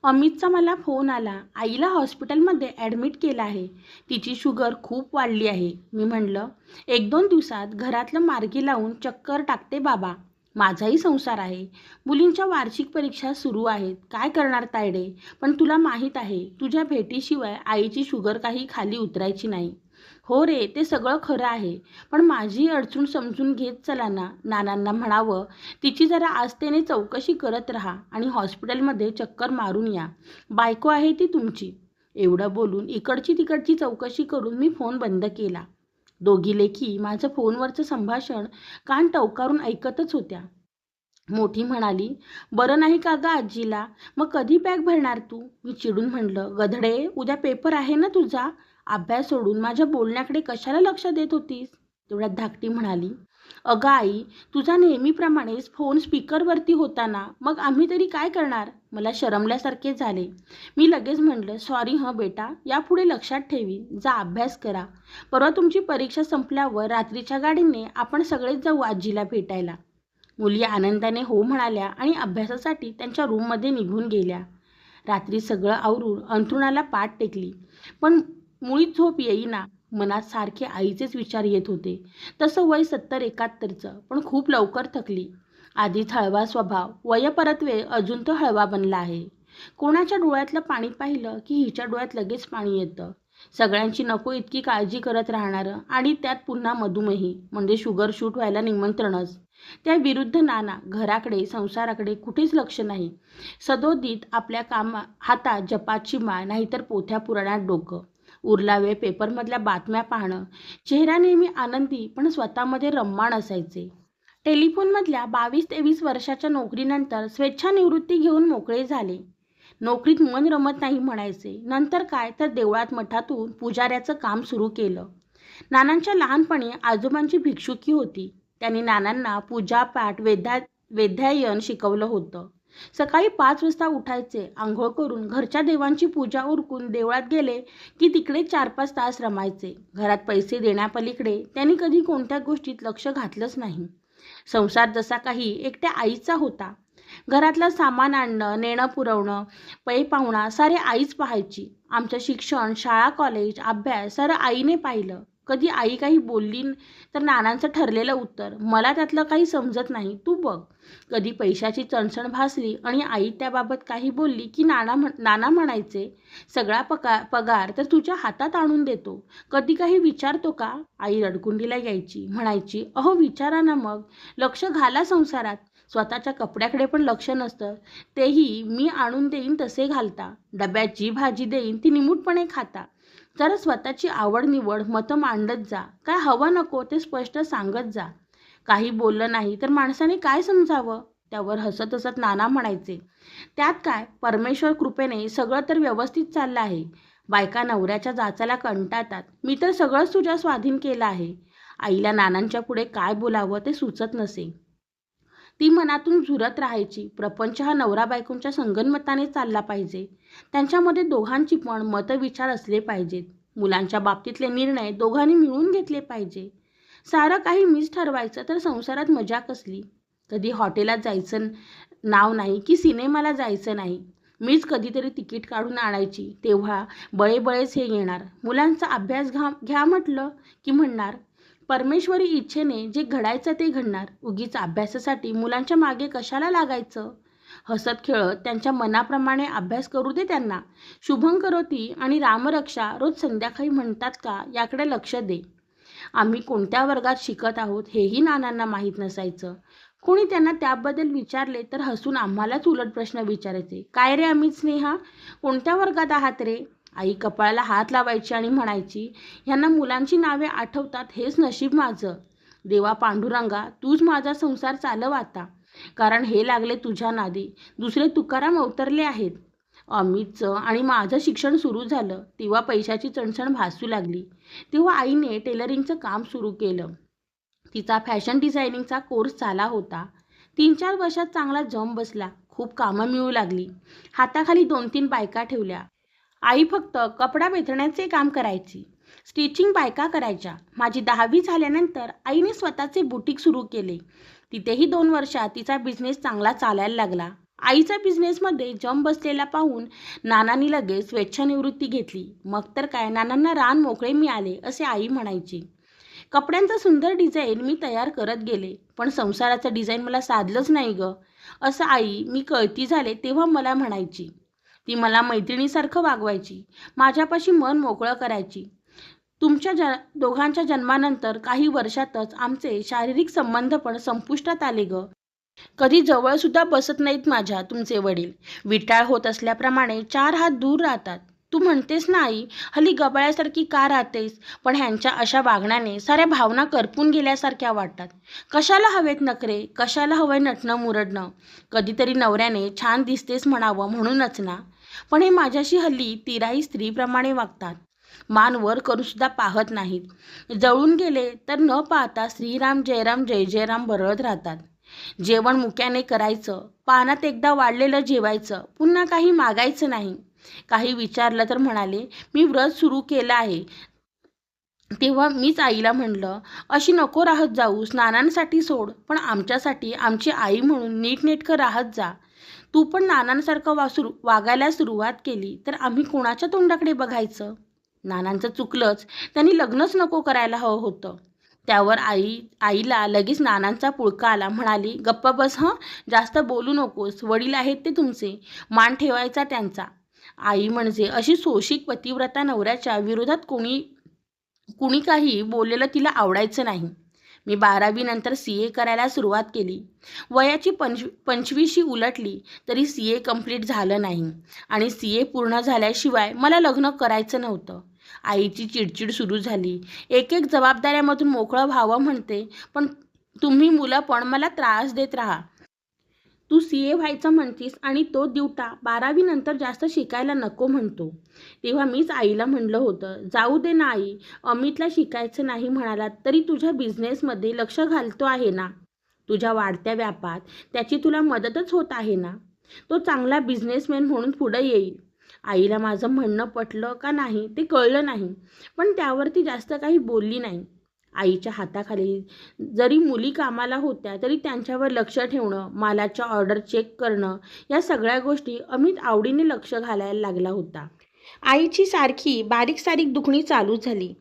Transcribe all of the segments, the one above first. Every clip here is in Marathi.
अमितचा मला फोन आला. आईला हॉस्पिटलमध्ये ॲडमिट केलं आहे. तिची शुगर खूप वाढली आहे. मी म्हणलं, 1-2 दिवसात घरातलं मार्गी लावून चक्कर टाकते बाबा. माझाही संसार आहे. मुलींच्या वार्षिक परीक्षा सुरू आहेत. काय करणार तायडे? पण तुला माहीत आहे, तुझ्या भेटीशिवाय आईची शुगर काही खाली उतरायची नाही. हो रे, ते सगळं खरं आहे. पण माझी अडचण समजून घेत चला ना. नानांना म्हणावं, तिची जरा आस्थेने चौकशी करत राहा आणि हॉस्पिटलमध्ये चक्कर मारून या. बायको आहे ती तुमची. एवढं बोलून इकडची तिकडची चौकशी करून मी फोन बंद केला. दोघी लेकी माझं फोनवरचं संभाषण कान टवकारून ऐकतच होत्या. मोठी म्हणाली, बरं नाही का गं आजीला? मग कधी बॅग भरणार तू? मी चिडून म्हणलं, गधडे, उद्या पेपर आहे ना तुझा? अभ्यास सोडून माझ्या बोलण्याकडे कशाला लक्ष देत होतीस? तेवढ्यात धाकटी म्हणाली, अगं आई, तुझा नेहमीप्रमाणेच फोन स्पीकरवरती होता ना, मग आम्ही तरी काय करणार? मला शरमल्यासारखे झाले. मी लगेच म्हणलं, सॉरी हं बेटा, यापुढे लक्षात ठेवी. जा अभ्यास करा. परवा तुमची परीक्षा संपल्यावर रात्रीच्या गाडीने आपण सगळेच जाऊ आजीला भेटायला. मुली आनंदाने हो म्हणाल्या आणि अभ्यासासाठी त्यांच्या रूममध्ये निघून गेल्या. रात्री सगळं आवरून अंथरुणाला पाठ टेकली, पण मुळीच झोप येईना. मनात सारखे आईचेच विचार येत होते. तसं वय 70-71चं, पण खूप लवकर थकली. आधीच हळवा स्वभाव, वयपरत्वे अजून तो हळवा बनला आहे. कोणाच्या डोळ्यातलं पाणी पाहिलं की हिच्या डोळ्यात लगेच पाणी येतं. सगळ्यांची नको इतकी काळजी करत राहणारं आणि त्यात पुन्हा मधुमेही म्हणजे शुगर शूट व्हायला निमंत्रणच. त्या विरुद्ध नाना, घराकडे संसाराकडे कुठेच लक्ष नाही. सदोदित आपल्या हातात जपाची माळ, नाहीतर पोथ्या पुराणात डोकं. उरला वेळ पेपरमधल्या बातम्या पाहणं. चेहरा नेहमी आनंदी पण स्वतःमध्ये रम्माण असायचे. टेलिफोनमधल्या 22-23 वर्षाच्या नोकरीनंतर स्वेच्छानिवृत्ती घेऊन मोकळे झाले. नोकरीत मन रमत नाही म्हणायचे. नंतर काय तर देवळात मठातून पुजाऱ्याचं काम सुरू केलं. नानांच्या लहानपणी आजोबांची भिक्षुकी होती. त्यांनी नानांना पूजापाठ, वेद्यायन शिकवलं होतं. सकाळी 5 वाजता उठायचे. आंघोळ करून घरच्या देवांची पूजा उरकून देवळात गेले की तिकडे 4-5 तास रमायचे. घरात पैसे देण्यापलीकडे त्यांनी कधी कोणत्या गोष्टीत लक्ष घातलंच नाही. संसार जसा काही एकट्या आईचा होता. घरातलं सामान आणणं, नेणं पुरवणं, पै पाहुणा सारे आईच पाहायची. आमचं शिक्षण, शाळा, कॉलेज, अभ्यास सारं आईने पाहिलं. कधी आई काही बोलली तर नानांचं ठरलेलं उत्तर, मला त्यातलं काही समजत नाही, तू बघ. कधी पैशाची चणचण भासली आणि आई त्याबाबत काही बोलली की नाना म्हणायचे, सगळा पगार तर तुझ्या हातात आणून देतो, कधी काही विचारतो का? आई रडकुंडीला यायची, म्हणायची, अहो विचारा ना मग, लक्ष घाला संसारात. स्वतःच्या कपड्याकडे पण लक्ष नसतं, तेही मी आणून देईन तसे घालता. डब्यात जी भाजी देईन ती निमूटपणे खाता. जरा स्वतःची आवड निवड मतं मांडत जा. काय हवं नको ते स्पष्ट सांगत जा. काही बोललं नाही तर माणसाने काय समजावं? त्यावर हसत हसत नाना म्हणायचे, त्यात काय, परमेश्वर कृपेने सगळं तर व्यवस्थित चाललं आहे. बायका नवऱ्याच्या जाचाला कंटाळतात. मी तर सगळंच तुझ्या स्वाधीन केलं आहे. आईला नानांच्या पुढे काय बोलावं ते सुचत नसे. ती मनातून झुरत राहायची. प्रपंच हा नवरा बायकोंच्या संगनमताने चालला पाहिजे. त्यांच्यामध्ये दोघांची पण मतविचार असले पाहिजेत. मुलांच्या बाबतीतले निर्णय दोघांनी मिळून घेतले पाहिजे. सारं काही मीच ठरवायचं तर संसारात मजा कसली? कधी हॉटेलात जायचं नाव नाही की सिनेमाला जायचं नाही. मीच कधीतरी तिकीट काढून आणायची. तेव्हा बळेबळेच हे येणार. मुलांचा अभ्यास घ्या म्हटलं की म्हणणार, परमेश्वरी इच्छेने जे घडायचं ते घडणार. उगीच अभ्यासासाठी मुलांच्या मागे कशाला लागायचं? हसत खेळत त्यांच्या मनाप्रमाणे अभ्यास करू दे त्यांना. शुभं करोती आणि रामरक्षा रोज संध्याकाळी म्हणतात का, याकडे लक्ष दे. आम्ही कोणत्या वर्गात शिकत आहोत हेही नानांना माहीत नसायचं. कोणी त्यांना त्याबद्दल विचारले तर हसून आम्हालाच उलट प्रश्न विचारायचे, काय रे अमित, स्नेहा, कोणत्या वर्गात आहात रे? आई कपाळाला हात लावायची आणि म्हणायची, ह्यांना मुलांची नावे आठवतात हेच नशीब माझं. देवा पांडुरंगा, तूच माझा संसार चालव आता, कारण हे लागले तुझ्या नादी. दुसरे तुकाराम अवतरले आहेत. अमितचं आणि माझं शिक्षण सुरू झालं तेव्हा पैशाची चणचण भासू लागली. तेव्हा आईने टेलरिंगचं काम सुरू केलं. तिचा फॅशन डिझायनिंगचा कोर्स झाला होता. 3-4 वर्षात चांगला जम बसला. खूप कामं मिळू लागली. हाताखाली 2-3 बायका ठेवल्या. आई फक्त कपडा वेचण्याचे काम करायची. स्टिचिंग बायका करायच्या. माझी 10वी झाल्यानंतर आईने स्वतःचे बुटीक सुरू केले. तिथेही 2 वर्षात तिचा बिझनेस चांगला चालायला लागला. आईचा बिझनेसमध्ये जम बसलेला पाहून नानांनी लगेच स्वेच्छानिवृत्ती घेतली. मग तर काय, नानांना रान मोकळे मिळाले असे आई म्हणायची. कपड्यांचा सुंदर डिझाईन मी तयार करत गेले, पण संसाराचं डिझाईन मला साधलंच नाही ग, असं आई मी कळती झाले तेव्हा मला म्हणायची. ती मला मैत्रिणीसारखं वागवायची, माझ्यापाशी मन मोकळं करायची. तुमच्या दोघांच्या जन्मानंतर काही वर्षातच आमचे शारीरिक संबंध पण संपुष्टात आले ग. कधी जवळसुद्धा बसत नाहीत माझ्या तुमचे वडील. विटाळ होत असल्याप्रमाणे 4 हात दूर राहतात. तू म्हणतेस ना आई, हल्ली गबाळ्यासारखी का राहतेस? पण ह्यांच्या अशा वागण्याने साऱ्या भावना करपून गेल्यासारख्या वाटतात. कशाला हवेत नखरे? कशाला हवंय नटणं मुरडणं? कधीतरी नवऱ्याने छान दिसतेस म्हणावं म्हणूनच ना. पण हे माझ्याशी हल्ली तिराही स्त्रीप्रमाणे वागतात. मान वर करून सुद्धा पाहत नाहीत. जळून गेले तर न पाहता श्रीराम जयराम जय जयराम बरळत राहतात. जेवण मुक्याने करायचं, पानात एकदा वाढलेलं जेवायचं, पुन्हा काही मागायचं नाही. काही विचारलं तर म्हणाले, मी व्रत सुरू केलं आहे. तेव्हा मीच आईला म्हणलं, अशी नको राहत जाऊ, नानांसाठी सोड, पण आमच्यासाठी आमची आई म्हणून नीटनेटकं राहत जा. तू पण नानांसारखं वागायला सुरुवात केली तर आम्ही कोणाच्या तोंडाकडे बघायचं? नानांचं चुकलंच, त्यांनी लग्नच नको करायला हवं होतं. त्यावर आईला लगेच नानांचा पुळका आला. म्हणाली, गप्पा बस हं, जास्त बोलू नकोस, वडील आहेत ते तुमचे, मान ठेवायचा त्यांचा. आई म्हणजे अशी सोशिक पतिव्रता नवऱ्याच्या विरोधात कुणी काही बोललेलं तिला आवडायचं नाही. मी 12वी नंतर CA करायला सुरुवात केली. वयाची 25शी उलटली तरी CA कंप्लीट झालं नाही आणि CA पूर्ण झाल्याशिवाय मला लग्न करायचं नव्हतं. आईची चिडचिड सुरू झाली. एक एक जबाबदाऱ्यामधून मोकळं व्हावं म्हणते, पण तुम्ही मुलं पण मला त्रास देत राहा. तू CA व्हायचं म्हणतीस आणि तो दिवटा 12वी नंतर जास्त शिकायला नको म्हणतो. तेव्हा मीच आईला म्हणलं होतं, जाऊ दे ना आई, अमितला शिकायचं नाही म्हणालात तरी तुझ्या बिझनेसमध्ये लक्ष घालतो आहे ना. तुझ्या वाढत्या व्यापात त्याची तुला मदतच होत आहे ना. तो चांगला बिझनेसमॅन म्हणून पुढे येईल. आईला माझं म्हणणं पटलं का नाही ते कळलं नाही, पण त्यावरती जास्त काही बोलली नाही. आईच्या हाताखाली जरी मुली कामाला होत्या तरी त्यांच्यावर लक्ष ठेवणं, मालाच्या ऑर्डर चेक करणं, या सगळ्या गोष्टी अमित आवडीने लक्ष घालायला लागला होता. आईची सारखी बारीक सारीक दुखणी चालू झाली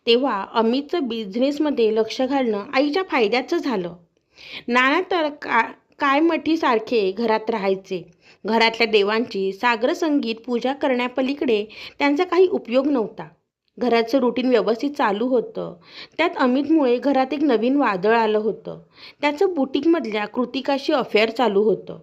तेव्हा अमितचं बिझनेसमध्ये लक्ष घालणं आईच्या फायद्याचं झालं. नाना तर कायमठीसारखे घरात राहायचे. घरातल्या देवांची साग्रसंगीत पूजा करण्यापलीकडे त्यांचा काही उपयोग नव्हता. घराचं रुटीन व्यवस्थित चालू होतं. त्यात अमितमुळे घरात एक नवीन वादळ आलं होतं. त्याचं बुटीकमधल्या कृतिकाशी अफेअर चालू होतं.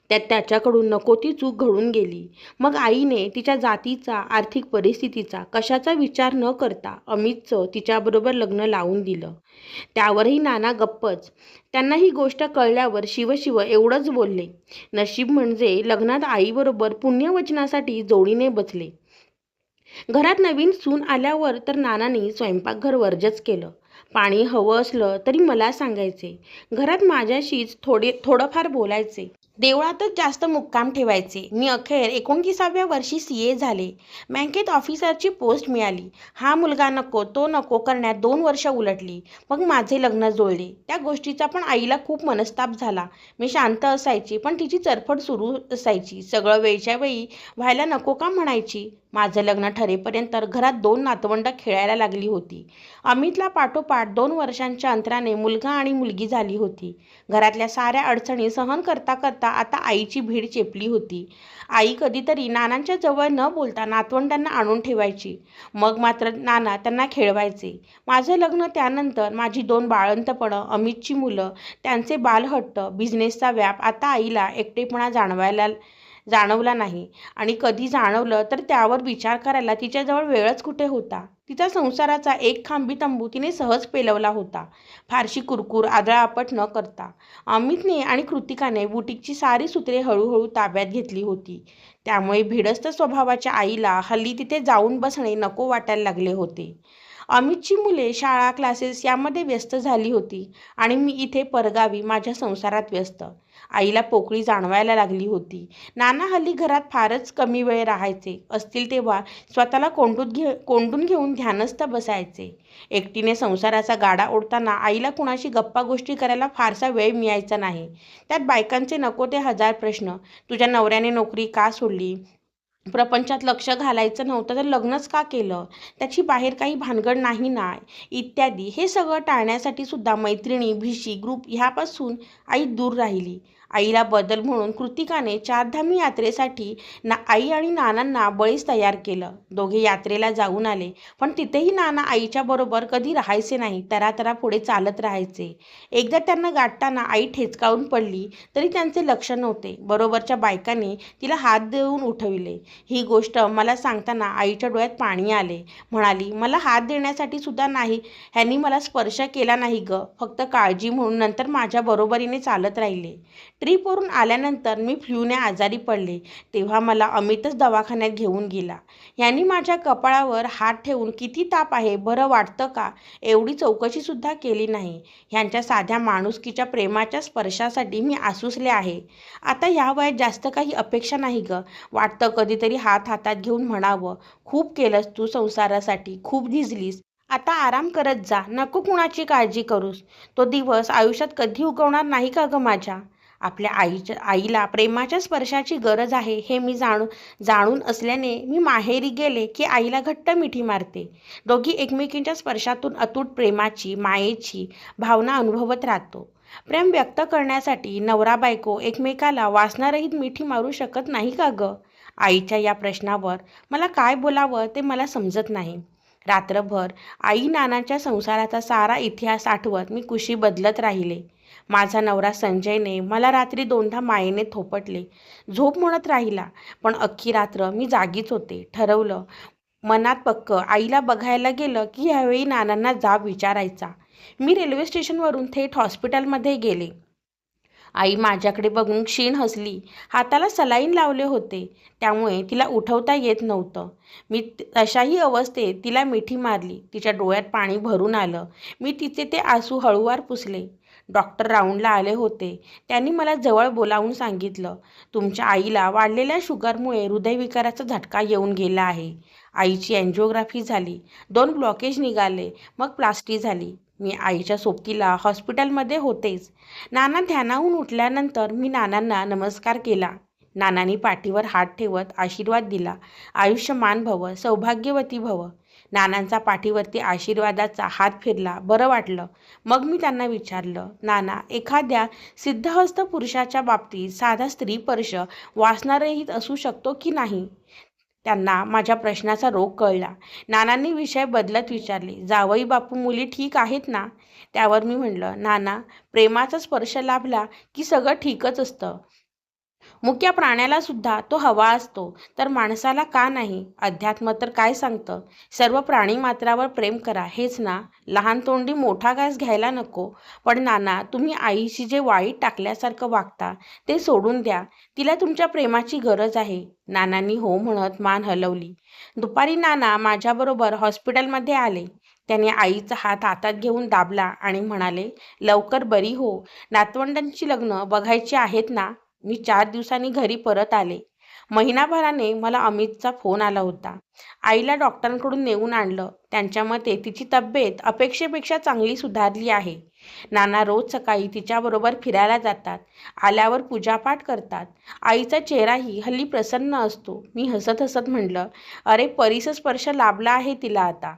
त्यात त्याच्याकडून नको ती चूक घडून गेली. मग आईने तिच्या जातीचा, आर्थिक परिस्थितीचा कशाचा विचार न करता अमितचं तिच्याबरोबर लग्न लावून दिलं. त्यावरही नाना गप्पच. त्यांना ही गोष्ट कळल्यावर शिव एवढंच बोलले. नशीब म्हणजे लग्नात आईबरोबर पुण्यवचनासाठी जोडीने बसले. घरात नवीन सून आल्यावर तर नानांनी स्वयंपाकघर वर्जच केलं. पाणी हवं असलं तरी मला सांगायचे. घरात माझ्याशीच थोडंफार बोलायचे. देवळातच जास्त मुक्काम ठेवायचे. मी अखेर 29व्या वर्षी CA झाले. बँकेत ऑफिसरची पोस्ट मिळाली. हा मुलगा नको तो नको करण्यात 2 वर्ष उलटली. मग माझे लग्न जुळले. त्या गोष्टीचा पण आईला खूप मनस्ताप झाला. मी शांत असायची पण तिची चरफड सुरू असायची. सगळं वेळच्या वेळी व्हायला नको का म्हणायची. माझं लग्न ठरेपर्यंत घरात 2 नातवंड खेळायला लागली होती. अमितला पाठोपाठ 2 वर्षांच्या अंतराने मुलगा आणि मुलगी झाली होती. घरातल्या साऱ्या अडचणी सहन करता करता आता आईची भीड चेपली होती. आई कधीतरी नानांच्या जवळ न बोलता नातवंडांना आणून ठेवायची. मग मात्र नाना त्यांना खेळवायचे. माझं लग्न त्यानंतर माझी 2 बाळंतपणं, अमितची मुलं, त्यांचे बालहट्ट, बिझनेसचा व्याप आता आईला एकटेपणा जाणवला नाही आणि कधी जाणवलं तर त्यावर विचार करायला तिच्याजवळ वेळच कुठे होता. तिचा संसाराचा एक खांबी तंबू तिने सहज पेलवला होता, फारशी कुरकुर आदळआपट न करता. अमितने आणि कृतिकाने बुटीकची सारी सूत्रे हळूहळू ताब्यात घेतली होती. त्यामुळे भिडस्त स्वभावाच्या आईला हल्ली तिथे जाऊन बसणे नको वाटायला लागले होते. अमितची मुले शाळा क्लासेस यामध्ये व्यस्त झाली होती आणि मी इथे परगावी माझ्या संसारात व्यस्त. आईला पोकळी जाणवायला लागली होती. नाना हल्ली घरात फारच कमी वेळ राहायचे. असतील तेव्हा स्वतःला कोंडून घेऊन ध्यानस्थ बसायचे. एकटीने संसाराचा गाडा ओढताना आईला कुणाशी गप्पा गोष्टी करायला फारसा वेळ मिळायचा नाही. त्यात बायकांचे नको ते हजार प्रश्न. तुझ्या नवऱ्याने नोकरी का सोडली? प्रपंचात लक्ष घालायचं नव्हतं तर लग्नच का केलं? त्याची बाहेर काही भानगड नाही ना? इत्यादी. हे सगळं टाळण्यासाठी सुद्धा मैत्रिणी, भिशी, ग्रुप ह्यापासून आई दूर राहिली. आईला बदल म्हणून कृतिकाने चारधामी यात्रेसाठी आई आणि नानांना बळीच तयार केलं. दोघे यात्रेला जाऊन आले, पण तिथेही नाना आईच्या बरोबर कधी राहायचे नाही. तरातरा पुढे चालत राहायचे. एकदा त्यांना गाठताना आई ठेचकावून पडली तरी त्यांचे लक्ष नव्हते. बरोबरच्या बायकाने तिला हात देऊन उठविले. ही गोष्ट मला सांगताना आईच्या डोळ्यात पाणी आले. म्हणाली, मला हात देण्यासाठी सुद्धा नाही, ह्यांनी मला स्पर्श केला नाही ग, फक्त काळजी म्हणून. नंतर माझ्या बरोबरीने चालत राहिले. ट्रीपवरून आल्यानंतर मी फ्लूने आजारी पडले. तेव्हा मला अमितच दवाखान्यात घेऊन गेला. यांनी माझ्या कपाळावर हात ठेवून किती ताप आहे, बरं वाटतं का, एवढी चौकशीसुद्धा केली नाही. ह्यांच्या साध्या माणुसकीच्या प्रेमाच्या स्पर्शासाठी मी आसुसले आहे. आता ह्या वयात जास्त काही अपेक्षा नाही ग. वाटतं कधीतरी हात हातात घेऊन म्हणावं, खूप केलंस तू संसारासाठी, खूप झिजलीस, आता आराम करत जा, नको कुणाची काळजी करूस. तो दिवस आयुष्यात कधी उगवणार नाही का ग माझ्या? आपल्या आईला प्रेमाच्या स्पर्शाची गरज आहे हे मी जाणून असल्याने मी माहेरी गेले की आईला घट्ट मिठी मारते. दोघी एकमेकींच्या स्पर्शातून अतूट प्रेमाची, मायेची भावना अनुभवत राहतो. प्रेम व्यक्त करण्यासाठी नवरा बायको एकमेकाला वासनारहित मिठी मारू शकत नाही का ग? आईच्या या प्रश्नावर मला काय बोलावं ते मला समजत नाही. रात्रभर आई नानाच्या संसाराचा सारा इतिहास आठवत मी कुशी बदलत राहिले. माझा नवरा संजयने मला रात्री दोनदा मायेने थोपटले. झोप म्हणत राहिला, पण अख्खी रात्र मी जागीच होते. ठरवलं मनात पक्क, आईला बघायला गेलं की ह्यावेळी नानांना जाब विचारायचा. मी रेल्वे स्टेशनवरून थेट हॉस्पिटलमध्ये गेले. आई माझ्याकडे बघून क्षीण हसली. हाताला सलाईन लावले होते, त्यामुळे तिला उठवता येत नव्हतं. मी अशाही अवस्थेत तिला मिठी मारली. तिच्या डोळ्यात पाणी भरून आलं. मी तिचे ते आसू हळूवार पुसले. डॉक्टर राऊंडला आले होते. त्यांनी मला जवळ बोलावून सांगितलं, तुमच्या आईला वाढलेल्या शुगरमुळे हृदयविकाराचा झटका येऊन गेला आहे. आईची अँजिओग्राफी झाली, 2 ब्लॉकेज निघाले, मग प्लास्टी झाली. मी आईच्या सोबतीला हॉस्पिटलमध्ये होतेच. नाना ध्यानाहून उठल्यानंतर मी नानांना नमस्कार केला. नानांनी पाठीवर हात ठेवत आशीर्वाद दिला. आयुष्यमान भव, सौभाग्यवती भव. नानांचा पाठीवरती आशीर्वादाचा हात फिरला. बरं वाटलं. मग मी त्यांना विचारलं, नाना, एखाद्या सिद्धहस्त पुरुषाच्या बाबतीत साधा स्त्रीस्पर्श वासनारहित असू शकतो की नाही? त्यांना माझ्या प्रश्नाचा रोग कळला. नानांनी विषय बदलत विचारले, जावई बापू, मुली ठीक आहेत ना? त्यावर मी म्हणलं, नाना, प्रेमाचा स्पर्श लाभला की सगळं ठीकच असतं. मुक्या प्राण्याला सुद्धा तो हवा असतो, तर माणसाला का नाही? अध्यात्म तर काय सांगतं? सर्व प्राणी मात्रावर प्रेम करा, हेच ना? लहान तोंडी मोठा घास घ्यायला नको. पण नाना, तुम्ही आईशी जे वाईट टाकल्यासारखं वागता ते सोडून द्या. तिला तुमच्या प्रेमाची गरज आहे. नानांनी हो म्हणत मान हलवली. दुपारी नाना माझ्याबरोबर हॉस्पिटलमध्ये आले. त्याने आईचा हात हातात घेऊन दाबला आणि म्हणाले, लवकर बरी हो. नातवंडांची लग्न बघायची आहेत ना? मी 4 दिवसांनी घरी परत आले. महिनाभराने मला अमितचा फोन आला होता. आईला डॉक्टरांकडून नेऊन आणलं. त्यांच्या मते तिची तब्येत अपेक्षेपेक्षा चांगली सुधारली आहे. नाना रोज सकाळी तिच्याबरोबर फिरायला जातात. आल्यावर पूजापाठ करतात. आईचा चेहराही हल्ली प्रसन्न असतो. मी हसत हसत म्हणलं, अरे, परीचा स्पर्श लाभला आहे तिला आता.